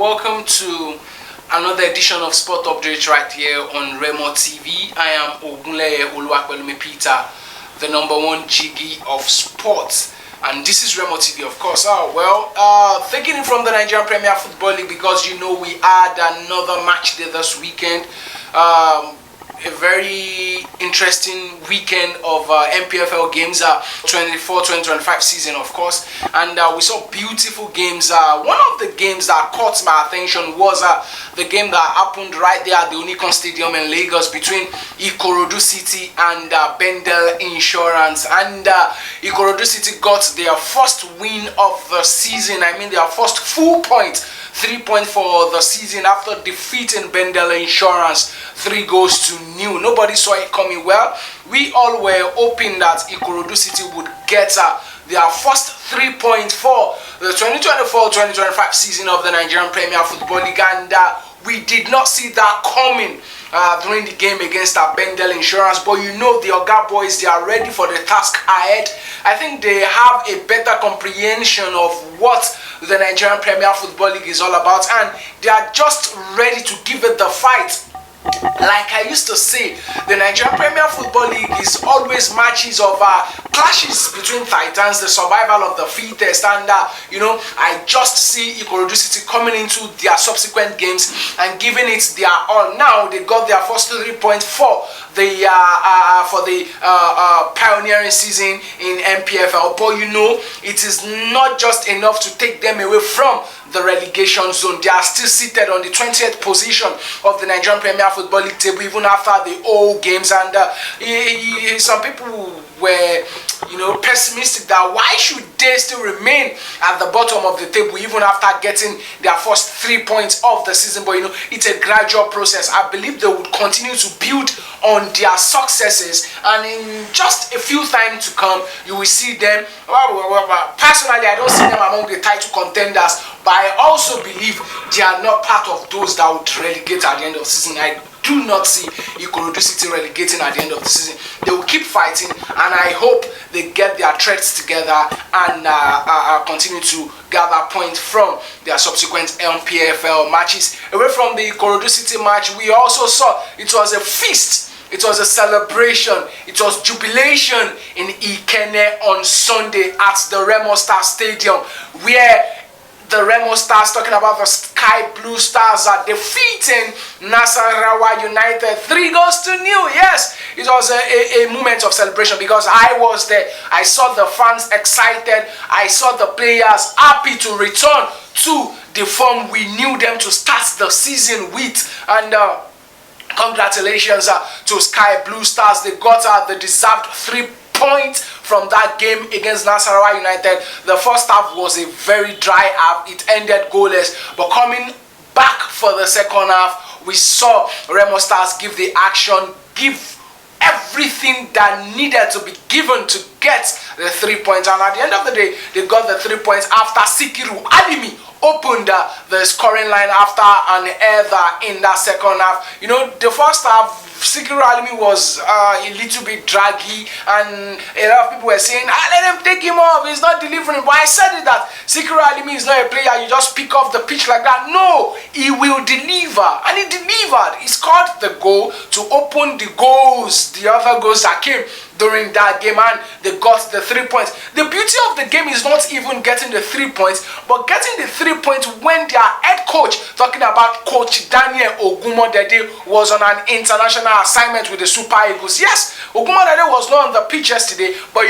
welcome to another edition of Sport Update right here on Remo TV. I am Ogunleye Oluwapelumi Peter, the number one jiggy of sports, and this is Remo TV, of course. Taking it from the Nigerian Premier Football League, because you know we had another match there this weekend. A very interesting weekend of MPFL games, 24-2025 season, of course, and we saw beautiful games. One of the games that caught my attention was the game that happened right there at the Unicon Stadium in Lagos between Ikorodu City and Bendel Insurance, and Ikorodu City got their first win of the season. I mean, their first full point, 3 points for the season, after defeating Bendel Insurance 3-0. Nobody saw it coming. Well, we all were hoping that Ikorodu City would get their first 3 points for the 2024-2025 season of the Nigerian Premier Football League, and we did not see that coming during the game against Bendel Insurance. But you know, the Oga boys, they are ready for the task ahead. I think they have a better comprehension of what the Nigerian Premier Football League is all about, and they are just ready to give it the fight. Like I used to say, the Nigerian Premier Football League is always matches of clashes between titans, the survival of the fittest, and I just see Ikorodu City coming into their subsequent games and giving it their all. Now they got their first 3 points for the pioneering season in MPFL, but you know, it is not just enough to take them away from the relegation zone. They are still seated on the 20th position of the Nigerian Premier Football League table, even after the old games, and some people were pessimistic that why should they still remain at the bottom of the table even after getting their first 3 points of the season. But it's a gradual process. I believe they would continue to build on their successes, and in just a few time to come, you will see them. Personally, I don't see them among the title contenders, but I also believe they are not part of those that would relegate at the end of the season. I do not see Ikorodu City relegating at the end of the season. They will keep fighting, and I hope they get their threads together and continue to gather points from their subsequent MPFL matches. Away from the Ikorodu City match, we also saw it was a feast. It was a celebration. It was jubilation in Ikenne on Sunday at the Remo Star Stadium, where the Remo Stars, talking about the Sky Blue Stars, are defeating Nasarawa United 3-0. Yes, it was a moment of celebration because I was there. I saw the fans excited. I saw the players happy to return to the form we knew them to start the season with. And congratulations to Sky Blue Stars. They got the deserved 3 points from that game against Nasarawa United. The first half was a very dry half. It ended goalless, but coming back for the second half, we saw Remo Stars give the action, give everything that needed to be given to get the 3 points, and at the end of the day, they got the 3 points after Sikiru Alimi opened the scoring line after an error in that second half. The first half, Sikiru Alimi was a little bit draggy, and a lot of people were saying, let him take him off, he's not delivering. But I said it that Sikiru Alimi is not a player you just pick off the pitch like that. No, he will deliver, and he delivered. He scored the goal to open the other goals that came during that game, and they got the 3 points. The beauty of the game is not even getting the 3 points, but getting the 3 points when their head coach, talking about Coach Daniel Ogumodede, was on an international assignment with the Super Eagles. Yes, Ogumodede was not on the pitch yesterday, but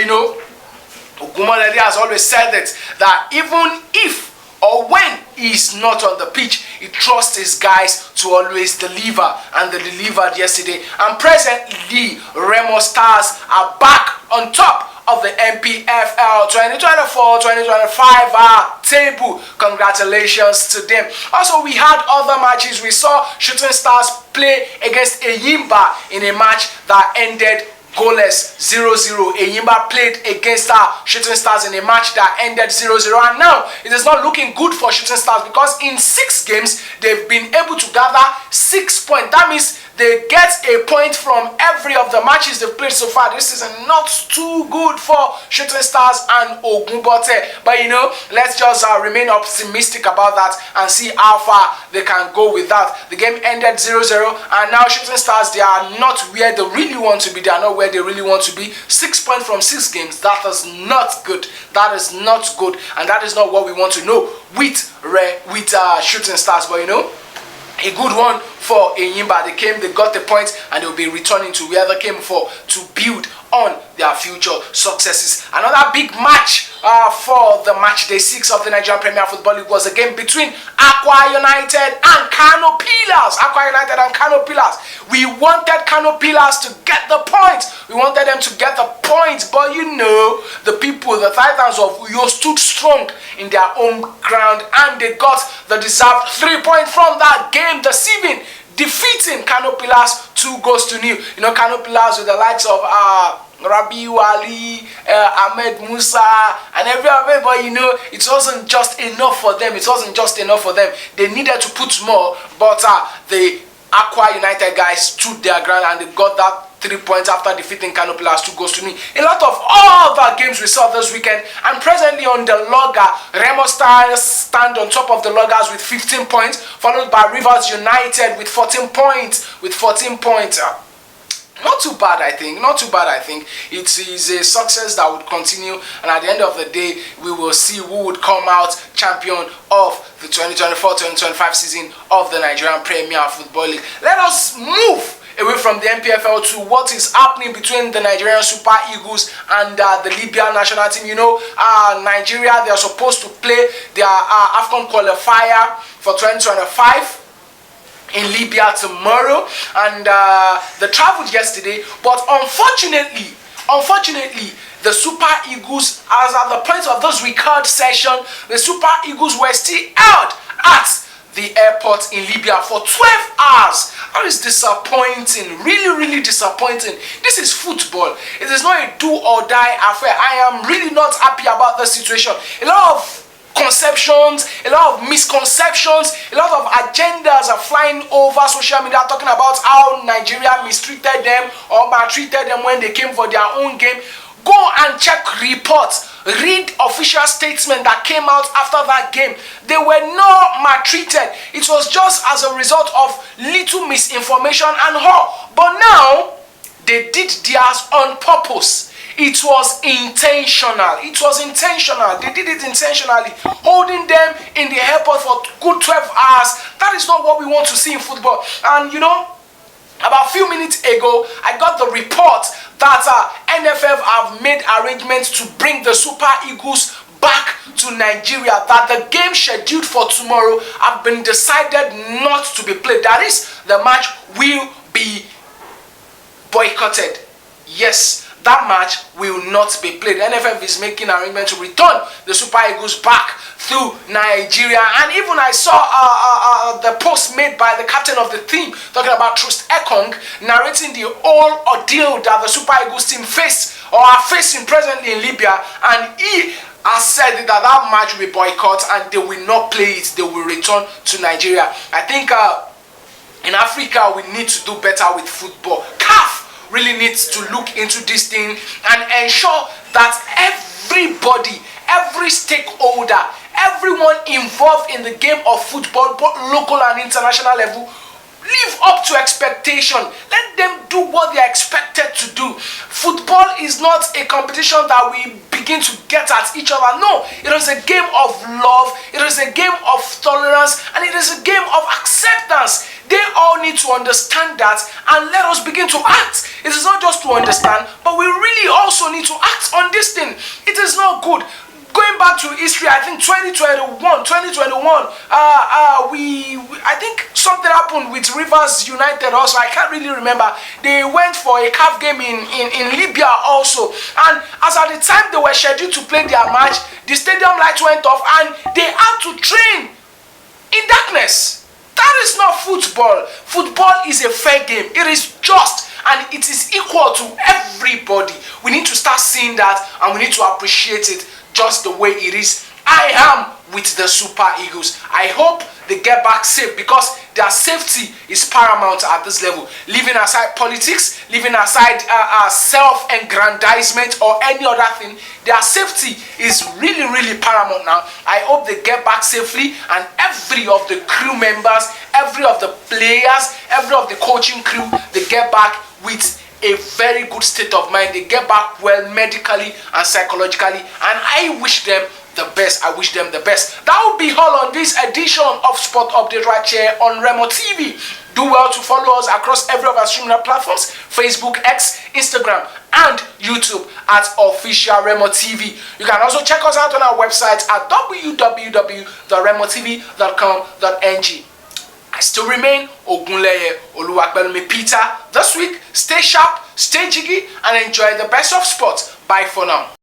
Ogumodede has always said that even if or when he's not on the pitch, he trusts his guys to always deliver, and they delivered yesterday. And presently, Remo Stars are back on top of the MPFL 2024-2025 table. Congratulations to them. Also, we had other matches. We saw Shooting Stars play against Eyimba in a match that ended goalless 0-0. Eyimba played against Shooting Stars in a match that ended 0-0, and now it is not looking good for Shooting Stars because in 6 games they've been able to gather 6 points. That means They get a point from every of the matches they've played so far. This is not too good for Shooting Stars and Ogunbote. But you know, let's just remain optimistic about that and see how far they can go with that. The game ended 0-0, and now Shooting Stars, they are not where they really want to be. They are not where they really want to be. 6 points from 6 games. That is not good. That is not good, and that is not what we want to know with Shooting Stars. But you know, a good one for Enyimba. They came, they got the points, and they'll be returning to where they came for, to build on their future successes. Another big match for the match day 6 of the Nigerian Premier Football League was a game between Akwa United and Kano Pillars. Akwa United and Kano Pillars. We wanted Kano Pillars to get the points. We wanted them to get the points, but you know, the people, the Titans of Uyo, stood strong in their own ground, and they got the deserved 3 points from that game this evening, defeating Kano Pillars 2-0. You know, Kano Pillars with the likes of Rabiu Ali, Ahmed Musa, and everyone. But you know, it wasn't just enough for them. It wasn't just enough for them. They needed to put more, but the Aqua United guys stood their ground, and they got that 3 points after defeating Kano Pillars 2-0. A lot of all the games we saw this weekend, and presently on the logger, Remo Stars stand on top of the loggers with 15 points, followed by Rivers United with 14 points. Not too bad, I think. Not too bad, I think. It is a success that would continue, and at the end of the day, we will see who would come out champion of the 2024-2025 season of the Nigerian Premier Football League. Let us move away from the NPFL to what is happening between the Nigerian Super Eagles and the Libya national team. You know, Nigeria, they are supposed to play their AFCON Qualifier for 2025 in Libya tomorrow, and they traveled yesterday, but unfortunately, the Super Eagles, as at the point of this record session, the Super Eagles were still out at the airport in Libya for 12 hours. That is disappointing, really disappointing. This is football. It is not a do or die affair. I am really not happy about the situation. A lot of conceptions, a lot of misconceptions, a lot of agendas are flying over social media talking about how Nigeria mistreated them or maltreated them when they came for their own game. Go and check reports, read official statement that came out after that game. They were not maltreated. It was just as a result of little misinformation and all. But now, they did theirs on purpose. It was intentional. It was intentional. They did it intentionally. Holding them in the airport for good 12 hours. That is not what we want to see in football. And you know, about a few minutes ago, I got the report that NFF have made arrangements to bring the Super Eagles back to Nigeria, that the game scheduled for tomorrow have been decided not to be played. That is, the match will be boycotted. Yes, that match will not be played. NFF is making arrangements to return the Super Eagles back through Nigeria. And even I saw the post made by the captain of the team talking about Trust Ekong, narrating the whole ordeal that the Super Eagles team faced or are facing presently in Libya, and he has said that that match will be boycotted and they will not play it. They will return to Nigeria. I think in Africa we need to do better with football. CAF really needs to look into this thing and ensure that everybody, every stakeholder, everyone involved in the game of football, both local and international level, live up to expectation. Let them do what they are expected to do. Football is not a competition that we begin to get at each other. No, it is a game of love, it is a game of tolerance, and it is a game of acceptance. They all need to understand that, and let us begin to act. It is not just to understand, but we really also need to act on this thing. It is not good. Going back to history, I think 2021, I think something happened with Rivers United also. I can't really remember. They went for a CAF game in Libya also. And as at the time they were scheduled to play their match, the stadium lights went off and they had to train in darkness. That is not football. Football is a fair game. It is just, and it is equal to everybody. We need to start seeing that, and we need to appreciate it just the way it is. I am with the Super Eagles. I hope they get back safe, because their safety is paramount at this level. Leaving aside politics, leaving aside self-aggrandizement or any other thing, their safety is really paramount now. I hope they get back safely, and every of the crew members, every of the players, every of the coaching crew, they get back with a very good state of mind. They get back well medically and psychologically, and I wish them the best. I wish them the best. That will be all on this edition of Sport Update right here on Remo TV. Do well to follow us across every of our streaming platforms: Facebook, X, Instagram, and YouTube at Official Remo TV. You can also check us out on our website at www.remotv.com.ng. I still remain Ogunleye Oluwapelumi Peter. This week, stay sharp, stay jiggy, and enjoy the best of sports. Bye for now.